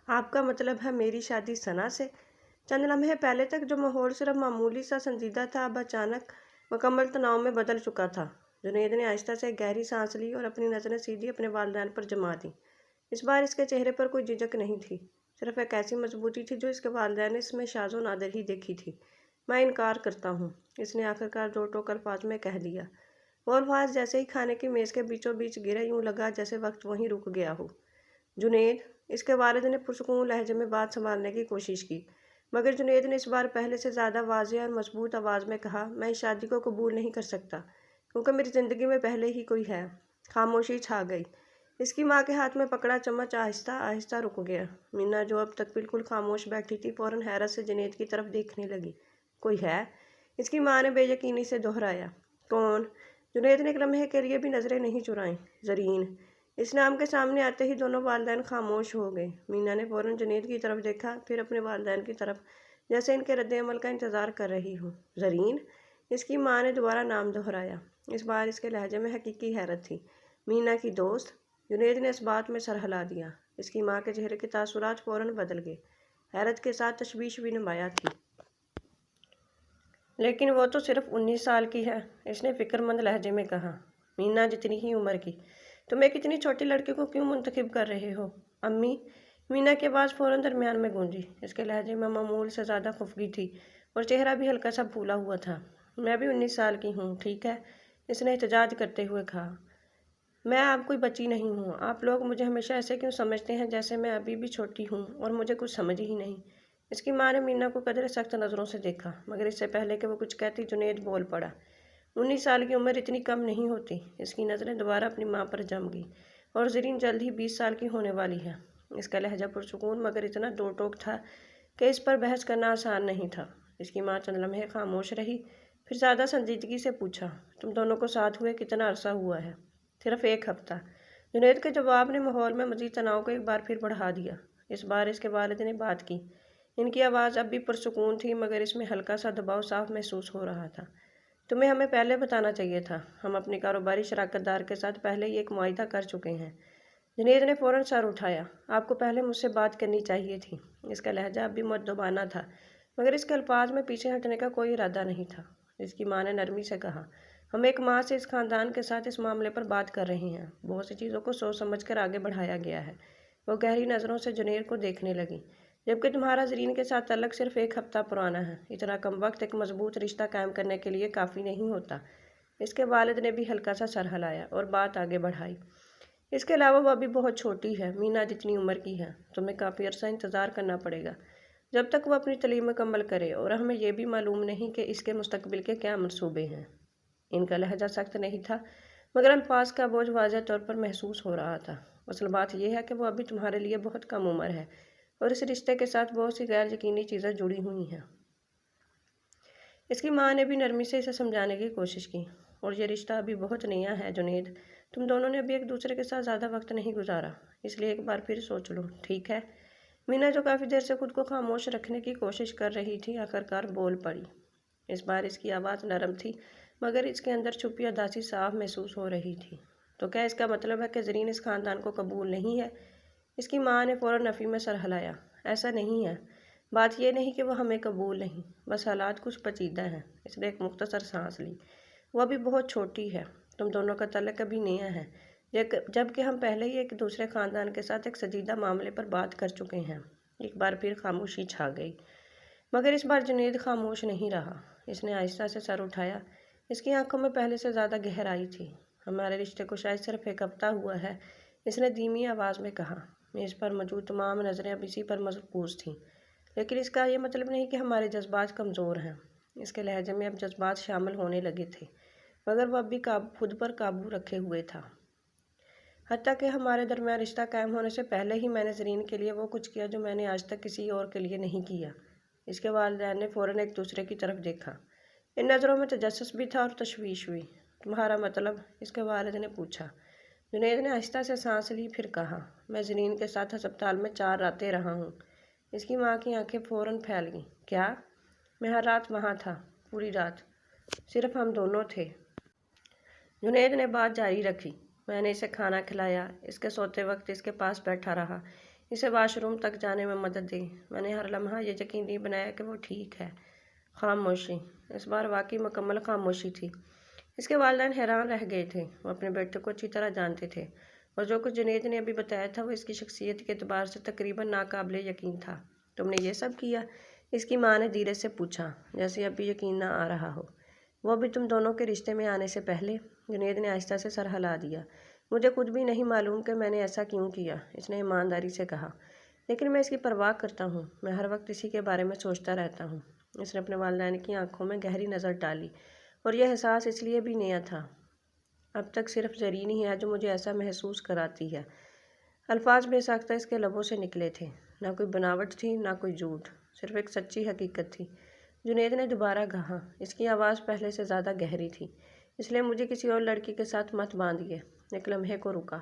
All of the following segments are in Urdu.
آپ کا مطلب ہے میری شادی ثنا سے؟ چند لمحے پہلے تک جو ماحول صرف معمولی سا سنجیدہ تھا، اب اچانک مکمل تناؤ میں بدل چکا تھا۔ جنید نے آہستہ سے ایک گہری سانس لی اور اپنی نظریں سیدھی اپنے والدین پر جما دیں۔ اس بار اس کے چہرے پر کوئی جھجک نہیں تھی، صرف ایک ایسی مضبوطی تھی جو اس کے والدین نے اس میں شاذ و نادر ہی دیکھی تھی۔ میں انکار کرتا ہوں، اس نے آخرکار دو ٹوک الفاظ میں کہہ دیا۔ وہ الفاظ جیسے ہی کھانے کی میز کے بیچوں بیچ گرے، یوں لگا جیسے وقت وہیں رک گیا ہو۔ جنید، اس کے والد نے پرسکون لہجے میں بات سنبھالنے کی کوشش کی، مگر جنید نے اس بار پہلے سے زیادہ واضح اور مضبوط آواز میں کہا، میں اس شادی کو قبول نہیں کر سکتا، کیونکہ میری زندگی میں پہلے ہی کوئی ہے۔ خاموشی چھا گئی۔ اس کی ماں کے ہاتھ میں پکڑا چمچ آہستہ آہستہ رک گیا۔ مینا جو اب تک بالکل خاموش بیٹھی تھی، فوراً حیرت سے جنید کی طرف دیکھنے لگی۔ کوئی ہے؟ اس کی ماں نے بے یقینی سے دہرایا۔ کون؟ جنید نے ایک لمحے کے لیے بھی نظریں نہیں چرائیں۔ زرین۔ اس نام کے سامنے آتے ہی دونوں والدین خاموش ہو گئے۔ مینا نے فوراً جنید کی طرف دیکھا، پھر اپنے والدین کی طرف، جیسے ان کے رد عمل کا انتظار کر رہی ہو۔ زرین؟ اس کی ماں نے دوبارہ نام دہرایا۔ اس بار اس کے لہجے میں حقیقی حیرت تھی۔ مینا کی دوست؟ جنید نے اس بات میں سر ہلا دیا۔ اس کی ماں کے چہرے کے تاثرات فوراً بدل گئے۔ حیرت کے ساتھ تشویش بھی نمایاں تھی۔ لیکن وہ تو صرف 19 سال کی ہے، اس نے فکر مند لہجے میں کہا۔ مینا جتنی ہی عمر کی۔ تم ایک اتنی چھوٹی لڑکی کو کیوں منتخب کر رہے ہو؟ امی؟ مینا کی آواز فوراً درمیان میں گونجی۔ اس کے لہجے میں معمول سے زیادہ خفگی تھی اور چہرہ بھی ہلکا سا پھولا ہوا تھا۔ میں بھی 19 سال کی ہوں، ٹھیک ہے؟ اس نے احتجاج کرتے ہوئے کہا۔ میں آپ کوئی بچی نہیں ہوں۔ آپ لوگ مجھے ہمیشہ ایسے کیوں سمجھتے ہیں جیسے میں ابھی بھی چھوٹی ہوں اور مجھے کچھ سمجھ ہی نہیں۔ اس کی ماں نے مینا کو قدرے سخت نظروں سے دیکھا، مگر اس سے پہلے کہ وہ کچھ کہتی، جنید بول پڑا۔ 19 سال کی عمر اتنی کم نہیں ہوتی۔ اس کی نظریں دوبارہ اپنی ماں پر جم گئی۔ اور زرین جلد ہی 20 سال کی ہونے والی ہے۔ اس کا لہجہ پرسکون مگر اتنا دو ٹوک تھا کہ اس پر بحث کرنا آسان نہیں تھا۔ اس کی ماں چند لمحے خاموش رہی، پھر زیادہ سنجیدگی سے پوچھا، تم دونوں کو ساتھ ہوئے کتنا عرصہ ہوا ہے؟ صرف 1 ہفتہ۔ جنید کے جواب نے ماحول میں مزید تناؤ کو ایک بار پھر بڑھا دیا۔ اس بار اس کے والد نے بات کی۔ ان کی آواز اب بھی پرسکون تھی، مگر اس میں ہلکا سا دباؤ صاف محسوس ہو رہا تھا۔ تمہیں ہمیں پہلے بتانا چاہیے تھا۔ ہم اپنی کاروباری شراکت دار کے ساتھ پہلے ہی ایک معاہدہ کر چکے ہیں۔ جنید نے فوراً سر اٹھایا۔ آپ کو پہلے مجھ سے بات کرنی چاہیے تھی۔ اس کا لہجہ اب بھی مؤدبانہ تھا، مگر اس کے الفاظ میں پیچھے ہٹنے کا کوئی ارادہ نہیں تھا۔ اس کی ماں نے نرمی سے کہا، ہم ایک ماہ سے اس خاندان کے ساتھ اس معاملے پر بات کر رہے ہیں۔ بہت سی چیزوں کو سوچ سمجھ کر آگے بڑھایا گیا ہے۔ وہ گہری نظروں سے جنید کو دیکھنے لگی۔ جبکہ تمہارا زرین کے ساتھ تعلق صرف 1 ہفتہ پرانا ہے، اتنا کم وقت ایک مضبوط رشتہ قائم کرنے کے لیے کافی نہیں ہوتا۔ اس کے والد نے بھی ہلکا سا سر ہلایا اور بات آگے بڑھائی۔ اس کے علاوہ وہ ابھی بہت چھوٹی ہے، مینا جتنی عمر کی ہے۔ تمہیں کافی عرصہ انتظار کرنا پڑے گا جب تک وہ اپنی تعلیم مکمل کرے، اور ہمیں یہ بھی معلوم نہیں کہ اس کے مستقبل کے کیا منصوبے ہیں۔ ان کا لہجہ سخت نہیں تھا، مگر الفاظ کا بوجھ واضح طور پر محسوس ہو رہا تھا۔ اصل بات یہ ہے کہ وہ ابھی تمہارے لیے بہت کم عمر ہے اور اس رشتے کے ساتھ بہت سی غیر یقینی چیزیں جڑی ہوئی ہیں۔ اس کی ماں نے بھی نرمی سے اسے سمجھانے کی کوشش کی۔ اور یہ رشتہ ابھی بہت نیا ہے جنید، تم دونوں نے ابھی ایک دوسرے کے ساتھ زیادہ وقت نہیں گزارا، اس لیے ایک بار پھر سوچ لو، ٹھیک ہے؟ مینا جو کافی دیر سے خود کو خاموش رکھنے کی کوشش کر رہی تھی، آخرکار بول پڑی۔ اس بار اس کی آواز نرم تھی، مگر اس کے اندر چھپی اداسی صاف محسوس ہو رہی تھی۔ تو کیا اس کا مطلب ہے کہ زرین اس خاندان کو قبول نہیں ہے؟ اس کی ماں نے فوراً نفی میں سر ہلایا۔ ایسا نہیں ہے۔ بات یہ نہیں کہ وہ ہمیں قبول نہیں، بس حالات کچھ پیچیدہ ہیں۔ اس نے ایک مختصر سانس لی۔ وہ ابھی بہت چھوٹی ہے، تم دونوں کا تعلق ابھی نیا ہے، جبکہ ہم پہلے ہی ایک دوسرے خاندان کے ساتھ ایک سنجیدہ معاملے پر بات کر چکے ہیں۔ ایک بار پھر خاموشی چھا گئی، مگر اس بار جنید خاموش نہیں رہا۔ اس نے آہستہ سے سر اٹھایا۔ اس کی آنکھوں میں پہلے سے زیادہ گہرائی تھی۔ ہمارے رشتے کو شاید صرف 1 ہفتہ ہوا ہے، اس نے دھیمی آواز میں کہا۔ میز پر موجود تمام نظریں اب اسی پر مرکوز تھیں۔ لیکن اس کا یہ مطلب نہیں کہ ہمارے جذبات کمزور ہیں۔ اس کے لہجے میں اب جذبات شامل ہونے لگے تھے، مگر وہ اب بھی خود پر قابو رکھے ہوئے تھا۔ حتیٰ کہ ہمارے درمیان رشتہ قائم ہونے سے پہلے ہی میں نے زرین کے لیے وہ کچھ کیا جو میں نے آج تک کسی اور کے لیے نہیں کیا۔ اس کے والدین نے فوراً ایک دوسرے کی طرف دیکھا۔ ان نظروں میں تجسس بھی تھا اور تشویش بھی۔ تمہارا مطلب؟ اس کے والد نے پوچھا۔ جنید نے آہستہ سے سانس لی، پھر کہا، میں زرین کے ساتھ ہسپتال میں 4 راتیں رہا ہوں۔ اس کی ماں کی آنکھیں فوراً پھیل گئیں۔ کیا؟ میں ہر رات وہاں تھا، پوری رات، صرف ہم دونوں تھے۔ جنید نے بات جاری رکھی۔ میں نے اسے کھانا کھلایا، اس کے سوتے وقت اس کے پاس بیٹھا رہا، اسے واش روم تک جانے میں مدد دی۔ میں نے ہر لمحہ یہ یقین نہیں بنایا کہ وہ ٹھیک ہے۔ خاموشی۔ اس بار واقعی مکمل خاموشی تھی۔ اس کے والدین حیران رہ گئے تھے۔ وہ اپنے بیٹے کو اچھی طرح جانتے تھے اور جو کچھ جنید نے ابھی بتایا تھا وہ اس کی شخصیت کے اعتبار سے تقریباً ناقابل یقین تھا۔ تم نے یہ سب کیا؟ اس کی ماں نے دھیرے سے پوچھا، جیسے اب بھی یقین نہ آ رہا ہو۔ وہ بھی تم دونوں کے رشتے میں آنے سے پہلے؟ جنید نے آہستہ سے سر ہلا دیا۔ مجھے خود بھی نہیں معلوم کہ میں نے ایسا کیوں کیا، اس نے ایمانداری سے کہا، لیکن میں اس کی پرواہ کرتا ہوں۔ میں ہر وقت اسی کے بارے میں سوچتا رہتا ہوں۔ اس نے اپنے والدین کی آنکھوں میں گہری نظر ڈالی، اور یہ احساس اس لیے بھی نیا تھا۔ اب تک صرف زرین ہی ہے جو مجھے ایسا محسوس کراتی ہے۔ الفاظ بے ساختہ اس کے لبوں سے نکلے تھے۔ نہ کوئی بناوٹ تھی، نہ کوئی جھوٹ، صرف ایک سچی حقیقت تھی۔ جنید نے دوبارہ کہا، اس کی آواز پہلے سے زیادہ گہری تھی، اس لیے مجھے کسی اور لڑکی کے ساتھ مت باندھیے۔ ایک لمحے کو رکا،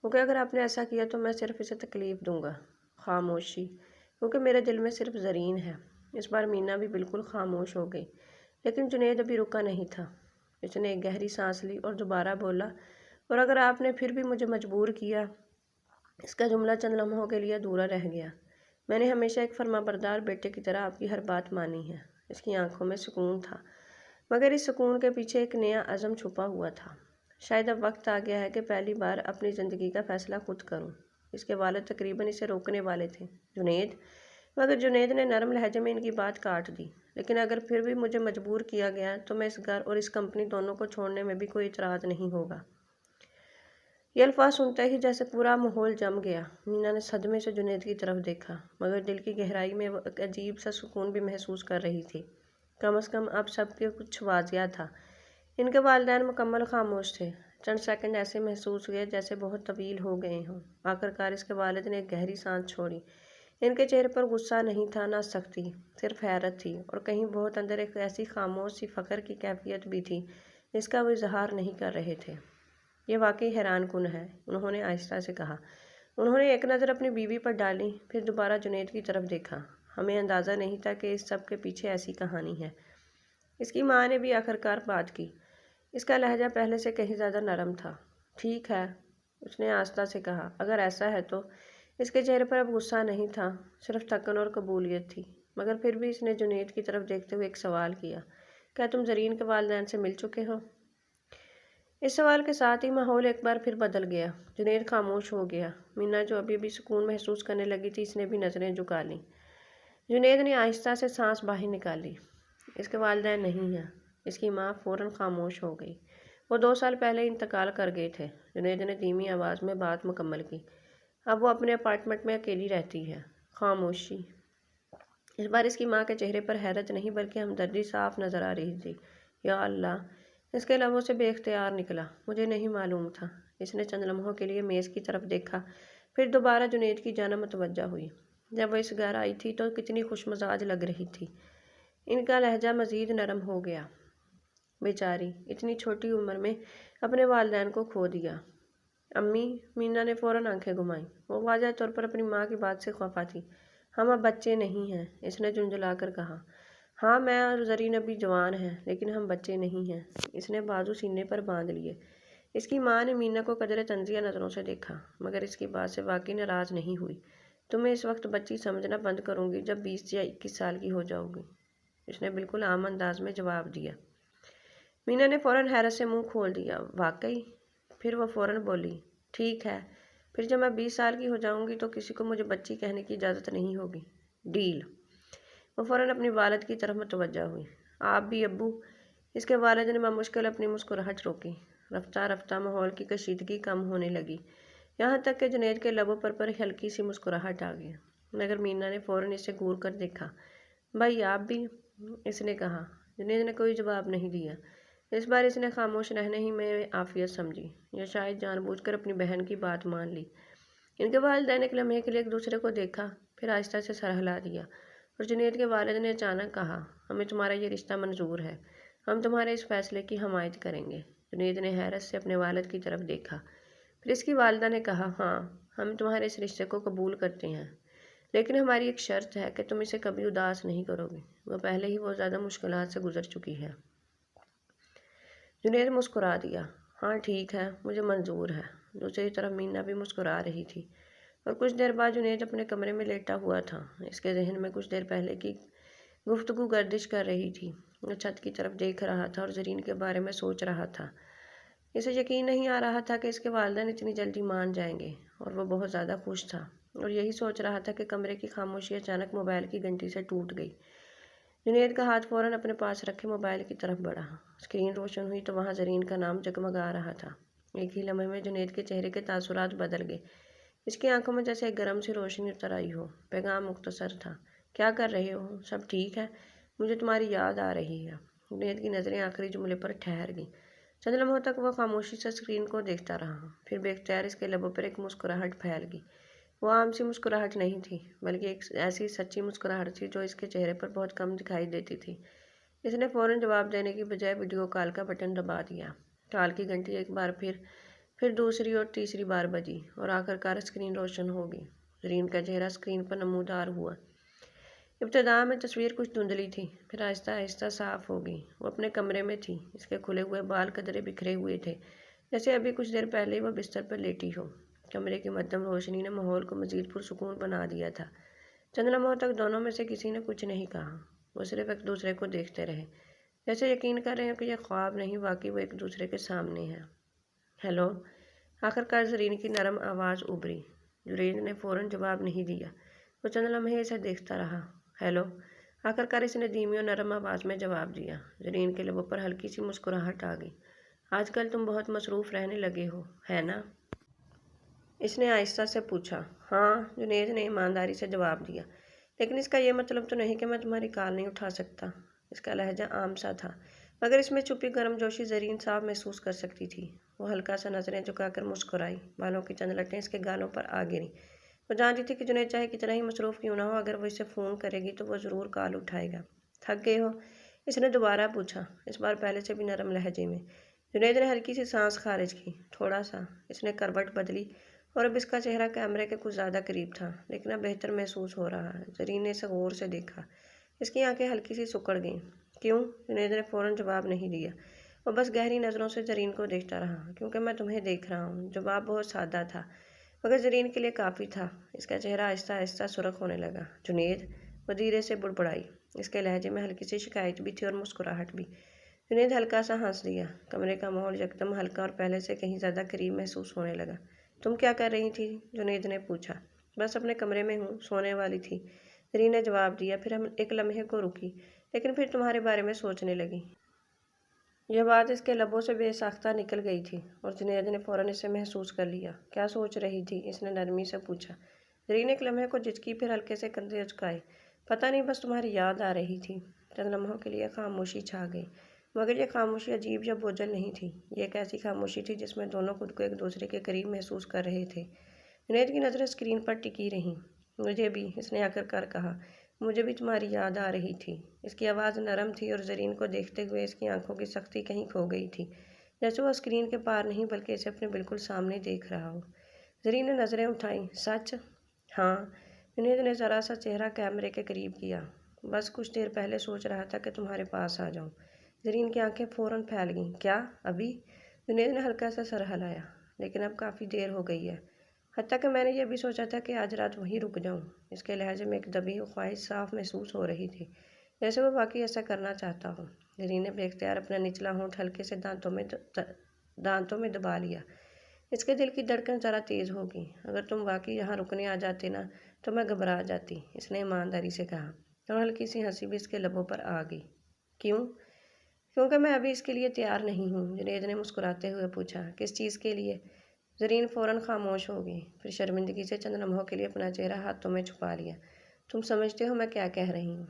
کیونکہ اگر آپ نے ایسا کیا تو میں صرف اسے تکلیف دوں گا۔ خاموشی، کیونکہ میرے دل میں صرف زرین ہے۔ اس بار مینا بھی بالکل خاموش ہو گئی، لیکن جنید ابھی رکا نہیں تھا۔ اس نے ایک گہری سانس لی اور دوبارہ بولا، اور اگر آپ نے پھر بھی مجھے مجبور کیا۔ اس کا جملہ چند لمحوں کے لیے ادھورا رہ گیا۔ میں نے ہمیشہ ایک فرمانبردار بیٹے کی طرح آپ کی ہر بات مانی ہے۔ اس کی آنکھوں میں سکون تھا، مگر اس سکون کے پیچھے ایک نیا عزم چھپا ہوا تھا۔ شاید اب وقت آ گیا ہے کہ پہلی بار اپنی زندگی کا فیصلہ خود کروں۔ اس کے والد تقریباً اسے روکنے والے تھے۔ جنید، مگر جنید نے نرم لہجے میں ان کی بات کاٹ دی، لیکن اگر پھر بھی مجھے مجبور کیا گیا تو میں اس گھر اور اس کمپنی دونوں کو چھوڑنے میں بھی کوئی اعتراض نہیں ہوگا۔ یہ الفاظ سنتے ہی جیسے پورا ماحول جم گیا۔ مینا نے صدمے سے جنید کی طرف دیکھا، مگر دل کی گہرائی میں وہ ایک عجیب سا سکون بھی محسوس کر رہی تھی۔ کم از کم اب سب کے کچھ واضح تھا۔ ان کے والدین مکمل خاموش تھے۔ چند سیکنڈ ایسے محسوس ہوئے جیسے بہت طویل ہو گئے ہوں۔ آخرکار اس کے والد نے ایک گہری سانس چھوڑی۔ ان کے چہرے پر غصہ نہیں تھا، نہ سختی، صرف حیرت تھی، اور کہیں بہت اندر ایک ایسی خاموش سی فخر کی کیفیت بھی تھی جس کا وہ اظہار نہیں کر رہے تھے۔ یہ واقعی حیران کن ہے، انہوں نے آہستہ سے کہا۔ انہوں نے ایک نظر اپنی بیوی پر ڈالی، پھر دوبارہ جنید کی طرف دیکھا۔ ہمیں اندازہ نہیں تھا کہ اس سب کے پیچھے ایسی کہانی ہے۔ اس کی ماں نے بھی آخرکار بات کی۔ اس کا لہجہ پہلے سے کہیں زیادہ نرم تھا۔ ٹھیک ہے، اس نے آہستہ سے کہا، اگر ایسا ہے تو۔ اس کے چہرے پر اب غصہ نہیں تھا، صرف تھکن اور قبولیت تھی، مگر پھر بھی اس نے جنید کی طرف دیکھتے ہوئے ایک سوال کیا، کیا تم زرین کے والدین سے مل چکے ہو؟ اس سوال کے ساتھ ہی ماحول ایک بار پھر بدل گیا۔ جنید خاموش ہو گیا۔ مینا جو ابھی بھی سکون محسوس کرنے لگی تھی، اس نے بھی نظریں جھکا لیں۔ جنید نے آہستہ سے سانس باہر نکالی۔ اس کے والدین نہیں ہیں۔ اس کی ماں فوراً خاموش ہو گئی۔ وہ 2 سال پہلے انتقال کر گئے تھے۔ جنید نے دھیمی آواز میں بات مکمل کی۔ اب وہ اپنے اپارٹمنٹ میں اکیلی رہتی ہے۔ خاموشی۔ اس بار اس کی ماں کے چہرے پر حیرت نہیں بلکہ ہمدردی صاف نظر آ رہی تھی۔ یا اللہ، اس کے لبوں سے بے اختیار نکلا، مجھے نہیں معلوم تھا۔ اس نے چند لمحوں کے لیے میز کی طرف دیکھا، پھر دوبارہ جنید کی جانب متوجہ ہوئی۔ جب وہ اس گھر آئی تھی تو کتنی خوش مزاج لگ رہی تھی۔ ان کا لہجہ مزید نرم ہو گیا۔ بیچاری، اتنی چھوٹی عمر میں اپنے والدین کو کھو دیا۔ امی، مینا نے فوراً آنکھیں گھمائیں۔ وہ واضح طور پر اپنی ماں کی بات سے خفا تھی۔ ہم اب بچے نہیں ہیں، اس نے جھنجھلا کر کہا۔ ہاں، میں اور زرین ابھی جوان ہیں، لیکن ہم بچے نہیں ہیں۔ اس نے بازو سینے پر باندھ لیے۔ اس کی ماں نے مینا کو قدرے تنزیہ نظروں سے دیکھا، مگر اس کی بات سے واقعی ناراض نہیں ہوئی۔ تمہیں اس وقت بچی سمجھنا بند کروں گی جب 20 یا 21 سال کی ہو جاؤ گی، اس نے بالکل عام انداز میں جواب دیا۔ مینا نے فوراً حیرت سے منہ کھول دیا۔ واقعی؟ پھر وہ فوراً بولی، ٹھیک ہے، پھر جب میں 20 سال کی ہو جاؤں گی تو کسی کو مجھے بچی کہنے کی اجازت نہیں ہوگی۔ ڈیل؟ وہ فوراً اپنی والد کی طرف متوجہ ہوئی۔ آپ بھی ابو؟ اس کے والد نے بمشکل اپنی مسکراہٹ روکی۔ رفتہ رفتہ ماحول کی کشیدگی کم ہونے لگی، یہاں تک کہ جنید کے لبوں پر ہلکی سی مسکراہٹ آ گئی، مگر مینا نے فوراً اسے گور کر دیکھا۔ بھائی آپ بھی؟ اس نے کہا۔ جنید نے کوئی جواب نہیں دیا۔ اس بار اس نے خاموش رہنے ہی میں عافیت سمجھی، یا شاید جان بوجھ کر اپنی بہن کی بات مان لی۔ ان کے والدین ایک لمحے کے لیے ایک دوسرے کو دیکھا، پھر آہستہ سے سر ہلا دیا، اور جنید کے والد نے اچانک کہا، ہمیں تمہارا یہ رشتہ منظور ہے، ہم تمہارے اس فیصلے کی حمایت کریں گے۔ جنید نے حیرت سے اپنے والد کی طرف دیکھا، پھر اس کی والدہ نے کہا، ہاں، ہم تمہارے اس رشتے کو قبول کرتے ہیں، لیکن ہماری ایک شرط ہے کہ تم اسے کبھی اداس نہیں کرو گے، وہ پہلے ہی بہت زیادہ مشکلات سے گزر چکی ہے۔ جنید مسکرا دیا، ہاں ٹھیک ہے، مجھے منظور ہے۔ دوسری طرف مینا بھی مسکرا رہی تھی۔ اور کچھ دیر بعد جنید اپنے کمرے میں لیٹا ہوا تھا۔ اس کے ذہن میں کچھ دیر پہلے کی گفتگو گردش کر رہی تھی۔ وہ چھت کی طرف دیکھ رہا تھا اور زرین کے بارے میں سوچ رہا تھا۔ اسے یقین نہیں آ رہا تھا کہ اس کے والدین اتنی جلدی مان جائیں گے، اور وہ بہت زیادہ خوش تھا اور یہی سوچ رہا تھا کہ کمرے کی خاموشی اچانک موبائل کی گھنٹی سے ٹوٹ گئی۔ جنید کا ہاتھ فوراً اپنے پاس رکھے موبائل کی طرف بڑھا۔ اسکرین روشن ہوئی تو وہاں زرین کا نام جگمگا رہا تھا۔ ایک ہی لمحے میں جنید کے چہرے کے تاثرات بدل گئے۔ اس کی آنکھوں میں جیسے ایک گرم سی روشنی اتر آئی ہو۔ پیغام مختصر تھا: کیا کر رہے ہو؟ سب ٹھیک ہے؟ مجھے تمہاری یاد آ رہی ہے۔ جنید کی نظریں آخری جملے پر ٹھہر گئیں۔ چند لمحوں تک وہ خاموشی سے اسکرین کو دیکھتا رہا، پھر بے اختیار اس کے لبوں پر ایک مسکراہٹ پھیل گئی۔ وہ عام سی مسکراہٹ نہیں تھی، بلکہ ایک ایسی سچی مسکراہٹ تھی جو اس کے چہرے پر بہت کم دکھائی دیتی تھی۔ اس نے فوراً جواب دینے کی بجائے ویڈیو کال کا بٹن دبا دیا۔ کال کی گھنٹی ایک بار پھر دوسری اور تیسری بار بجی اور آخرکار اسکرین روشن ہو گئی۔ زرین کا چہرہ اسکرین پر نمودار ہوا۔ ابتدا میں تصویر کچھ دھندلی تھی، پھر آہستہ آہستہ صاف ہو گئی۔ وہ اپنے کمرے میں تھی۔ اس کے کھلے ہوئے بال قدرے بکھرے ہوئے تھے، جیسے ابھی کچھ دیر پہلے وہ بستر پر لیٹی ہو۔ کمرے کی مدھم روشنی نے ماحول کو مزید پرسکون بنا دیا تھا۔ چند لمحوں تک دونوں میں سے کسی نے کچھ نہیں کہا۔ وہ صرف ایک دوسرے کو دیکھتے رہے، جیسے یقین کر رہے ہوں کہ یہ خواب نہیں، واقعی وہ ایک دوسرے کے سامنے ہے۔ ہیلو، آخرکار زرین کی نرم آواز ابھری۔ جنید نے فوراً جواب نہیں دیا۔ وہ چند لمحے اسے دیکھتا رہا۔ ہیلو، آخرکار اس نے دھیمی اور نرم آواز میں جواب دیا۔ زرین کے لبوں پر ہلکی سی مسکراہٹ آ گئی۔ آج کل تم بہت مصروف رہنے لگے ہو، ہے نا؟ اس نے آہستہ سے پوچھا۔ ہاں، جنید نے ایمانداری سے جواب دیا، لیکن اس کا یہ مطلب تو نہیں کہ میں تمہاری کال نہیں اٹھا سکتا۔ اس کا لہجہ عام سا تھا، مگر اس میں چھپی گرم جوشی زرین صاف محسوس کر سکتی تھی۔ وہ ہلکا سا نظریں جھکا کر مسکرائی۔ بالوں کی چند لٹیں اس کے گالوں پر آ گریں۔ وہ جانتی تھی کہ جنید چاہے کتنا ہی مصروف کیوں نہ ہو، اگر وہ اسے فون کرے گی تو وہ ضرور کال اٹھائے گا۔ تھک گئے ہو؟ اس نے دوبارہ پوچھا، اس بار پہلے سے بھی نرم لہجے میں۔ جنید نے ہلکی سی سانس خارج کی۔ تھوڑا سا۔ اس نے کروٹ بدلی اور اب اس کا چہرہ کیمرے کے کچھ زیادہ قریب تھا، لیکن اب بہتر محسوس ہو رہا ہے۔ زرین نے اسے غور سے دیکھا۔ اس کی آنکھیں ہلکی سی سکڑ گئیں۔ کیوں؟ جنید نے فوراً جواب نہیں دیا۔ وہ بس گہری نظروں سے زرین کو دیکھتا رہا۔ کیونکہ میں تمہیں دیکھ رہا ہوں۔ جواب بہت سادہ تھا، مگر زرین کے لیے کافی تھا۔ اس کا چہرہ آہستہ آہستہ سرخ ہونے لگا۔ جنید، وہ دھیرے سے بڑبڑائی۔ اس کے لہجے میں ہلکی سی شکایت بھی تھی اور مسکراہٹ بھی۔ جنید ہلکا سا ہنس دیا۔ کمرے کا ماحول یکدم ہلکا اور پہلے سے کہیں زیادہ قریب محسوس ہونے لگا۔ تم کیا کر رہی تھی؟ جنید نے پوچھا۔ بس اپنے کمرے میں ہوں، سونے والی تھی، زرین نے جواب دیا۔ پھر ہم ایک لمحے کو رکی، لیکن پھر تمہارے بارے میں سوچنے لگی۔ یہ بات اس کے لبوں سے بے ساختہ نکل گئی تھی اور جنید نے فوراً اسے محسوس کر لیا۔ کیا سوچ رہی تھی؟ اس نے نرمی سے پوچھا۔ زرین ایک لمحے کو جھجکی، پھر ہلکے سے کندھے اچکائے۔ پتہ نہیں، بس تمہاری یاد آ رہی تھی۔ چند لمحوں کے لیے خاموشی چھا گئی، مگر یہ خاموشی عجیب یا بوجھل نہیں تھی۔ یہ ایک ایسی خاموشی تھی جس میں دونوں خود کو ایک دوسرے کے قریب محسوس کر رہے تھے۔ جنید کی نظریں اسکرین پر ٹکی رہیں۔ مجھے بھی، اس نے آخرکار کہا، مجھے بھی تمہاری یاد آ رہی تھی۔ اس کی آواز نرم تھی اور زرین کو دیکھتے ہوئے اس کی آنکھوں کی سختی کہیں کھو گئی تھی، جیسے وہ اسکرین کے پار نہیں بلکہ اسے اپنے بالکل سامنے دیکھ رہا ہو۔ زرین نے نظریں اٹھائیں۔ سچ؟ ہاں۔ جنید نے ذرا سا چہرہ کیمرے کے قریب کیا۔ بس کچھ دیر پہلے سوچ رہا تھا کہ تمہارے پاس آ جاؤں۔ زرین کی آنکھیں فوراً پھیل گئیں۔ کیا ابھی؟ جنید نے ہلکا سا سر ہلایا۔ لیکن اب کافی دیر ہو گئی ہے۔ حتیٰ کہ میں نے یہ بھی سوچا تھا کہ آج رات وہیں رک جاؤں۔ اس کے لہجے میں ایک دبی ہوئی خواہش صاف محسوس ہو رہی تھی، جیسے وہ واقعی ایسا کرنا چاہتا ہو۔ زرین نے بے اختیار اپنا نچلا ہونٹ ہلکے سے دانتوں میں دبا لیا۔ اس کے دل کی دھڑکن ذرا تیز ہو گئی۔ اگر تم واقعی یہاں رکنے آ جاتے نا تو میں گھبرا جاتی، اس نے ایمانداری سے کہا، اور ہلکی سی ہنسی بھی اس کے لبوں پر آ گئی۔ کیوں؟ کیونکہ میں ابھی اس کے لیے تیار نہیں ہوں، جنید نے مسکراتے ہوئے پوچھا۔ کس چیز کے لیے؟ زرین فوراً خاموش ہو گئی، پھر شرمندگی سے چند لمحوں کے لیے اپنا چہرہ ہاتھوں میں چھپا لیا۔ تم سمجھتے ہو میں کیا کہہ رہی ہوں؟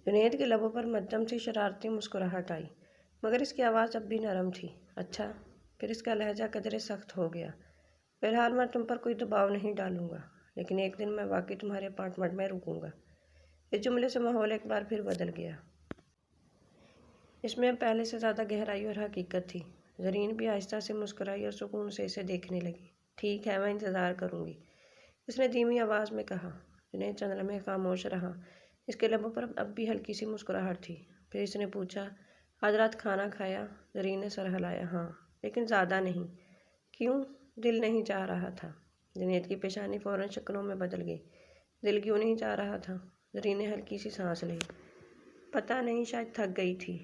جنید کے لبوں پر مدھم سی شرارتی مسکراہٹ آئی، مگر اس کی آواز اب بھی نرم تھی۔ اچھا۔ پھر اس کا لہجہ قدرے سخت ہو گیا۔ فی الحال میں تم پر کوئی دباؤ نہیں ڈالوں گا، لیکن ایک دن میں واقعی تمہارے اپارٹمنٹ میں رکوں گا۔ اس جملے سے ماحول ایک بار پھر بدل گیا۔ اس میں اب پہلے سے زیادہ گہرائی اور حقیقت تھی۔ زرین بھی آہستہ سے مسکرائی اور سکون سے اسے دیکھنے لگی۔ ٹھیک ہے، میں انتظار کروں گی، اس نے دھیمی آواز میں کہا۔ جنید چند لمحے خاموش رہا۔ اس کے لبوں پر اب بھی ہلکی سی مسکراہٹ تھی۔ پھر اس نے پوچھا، آج رات کھانا کھایا؟ زرین نے سر ہلایا۔ ہاں، لیکن زیادہ نہیں۔ کیوں؟ دل نہیں چاہ رہا تھا۔ جنید کی پیشانی فوراً شکلوں میں بدل گئی۔ دل کیوں نہیں چاہ رہا تھا؟ زرین نے ہلکی سی سانس لی۔ پتہ نہیں، شاید تھک گئی تھی،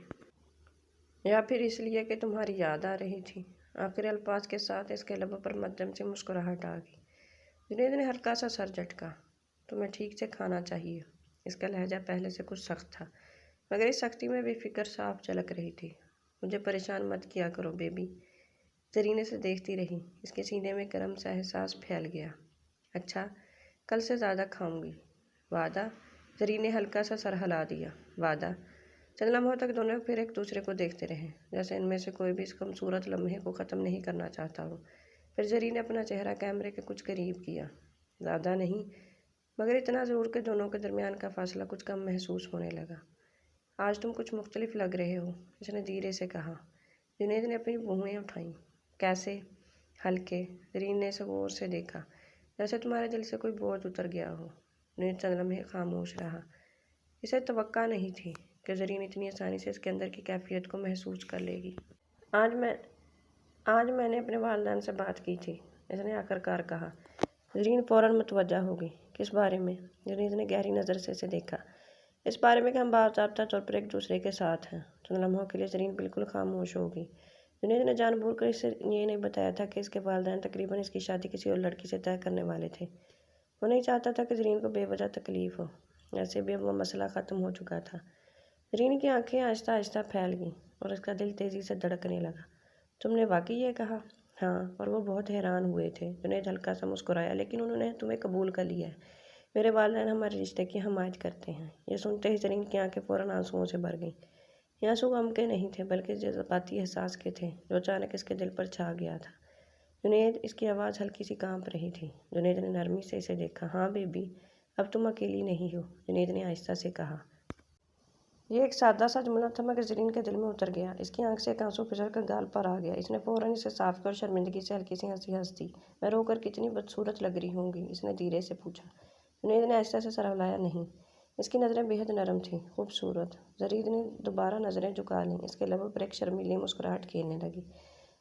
یا پھر اس لیے کہ تمہاری یاد آ رہی تھی۔ آخری الفاظ کے ساتھ اس کے لبوں پر مدھم سی مسکراہٹ آ گئی۔ جنید نے ہلکا سا سر جھٹکا۔ تمہیں ٹھیک سے کھانا چاہیے۔ اس کا لہجہ پہلے سے کچھ سخت تھا، مگر اس سختی میں بھی فکر صاف جھلک رہی تھی۔ مجھے پریشان مت کیا کرو بیبی۔ زرین اسے دیکھتی رہی۔ اس کے سینے میں گرم سا احساس پھیل گیا۔ اچھا، کل سے زیادہ کھاؤں گی، وعدہ؟ زرین نے ہلکا سا سر ہلا دیا۔ وعدہ؟ چند لمحوں تک دونوں پھر ایک دوسرے کو دیکھتے رہے، جیسے ان میں سے کوئی بھی اس خوبصورت لمحے کو ختم نہیں کرنا چاہتا ہو۔ پھر زرین نے اپنا چہرہ کیمرے کے کچھ قریب کیا۔ زیادہ نہیں، مگر اتنا ضرور کہ دونوں کے درمیان کا فاصلہ کچھ کم محسوس ہونے لگا۔ آج تم کچھ مختلف لگ رہے ہو، اس نے دھیرے سے کہا۔ جنید نے اپنی بھویں اٹھائیں۔ کیسے؟ ہلکے۔ زرین نے اسے غور سے دیکھا، جیسے تمہارے دل سے کوئی بوجھ اتر گیا ہو۔ جنید چند لمحے خاموش رہا۔ اسے توقع نہیں تھی کہ زرین اتنی آسانی سے اس کے اندر کی کیفیت کو محسوس کر لے گی۔ آج میں نے اپنے والدین سے بات کی تھی، اس نے آخر کار کہا۔ زرین فوراً متوجہ ہو گئی۔ کس بارے میں؟ جنید نے گہری نظر سے اسے دیکھا۔ اس بارے میں کہ ہم باضابطہ طور پر ایک دوسرے کے ساتھ ہیں۔ چند لمحوں کے لیے زرین بالکل خاموش ہو گئی۔ جنید نے جان بوجھ کر اسے یہ نہیں بتایا تھا کہ اس کے والدین تقریباً اس کی شادی کسی اور لڑکی سے طے کرنے والے تھے۔ وہ نہیں چاہتا تھا کہ زرین کو بے وجہ تکلیف ہو۔ ایسے بھی اب وہ مسئلہ ختم ہو چکا تھا۔ زرین کی آنکھیں آہستہ آہستہ پھیل گئیں اور اس کا دل تیزی سے دھڑکنے لگا۔ تم نے واقعی یہ کہا؟ ہاں، اور وہ بہت حیران ہوئے تھے۔ جنید ہلکا سا مسکرایا۔ لیکن انہوں نے تمہیں قبول کر لیا ہے۔ میرے والدین ہمارے رشتے کی حمایت کرتے ہیں۔ یہ سنتے ہی زرین کی آنکھیں فوراً آنسوؤں سے بھر گئیں۔ یہ آنسو غم کے نہیں تھے، بلکہ جذباتی احساس کے تھے جو اچانک اس کے دل پر چھا گیا تھا۔ جنید، اس کی آواز ہلکی سی کانپ رہی تھی۔ جنید نے نرمی سے اسے دیکھا۔ ہاں بیبی، اب تم اکیلی نہیں ہو، جنید نے آہستہ سے کہا۔ یہ ایک سادہ سا جملہ تھا، مگر زرین کے دل میں اتر گیا۔ اس کی آنکھ سے ایک آنسو پھسل کر گال پر آ گیا۔ اس نے فوراً اسے صاف کیا اور شرمندگی سے ہلکی سی ہنسی ہنس دی۔ میں رو کر کتنی بدصورت لگ رہی ہوں گی؟ اس نے دھیرے سے پوچھا۔ جنید نے آہستہ سے سر ہلایا۔ نہیں۔ اس کی نظریں بے حد نرم تھیں۔ خوبصورت۔ زرین نے دوبارہ نظریں جھکا لیں۔ اس کے لبوں پر ایک شرمیلی مسکراہٹ کھیلنے لگی۔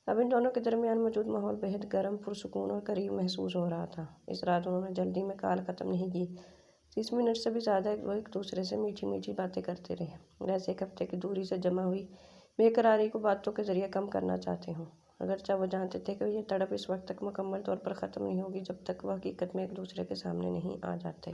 اب ان دونوں کے درمیان موجود ماحول بے حد گرم، پرسکون اور قریب محسوس ہو رہا تھا۔ اس رات انہوں نے جلدی میں کال ختم نہیں کی۔ 30 منٹ سے بھی زیادہ وہ ایک دوسرے سے میٹھی میٹھی باتیں کرتے رہے، جیسے ایک ہفتے کی دوری سے جمع ہوئی بے قراری کو باتوں کے ذریعے کم کرنا چاہتے ہوں۔ اگرچہ وہ جانتے تھے کہ یہ تڑپ اس وقت تک مکمل طور پر ختم نہیں ہوگی جب تک وہ حقیقت میں ایک دوسرے کے سامنے نہیں آ جاتے۔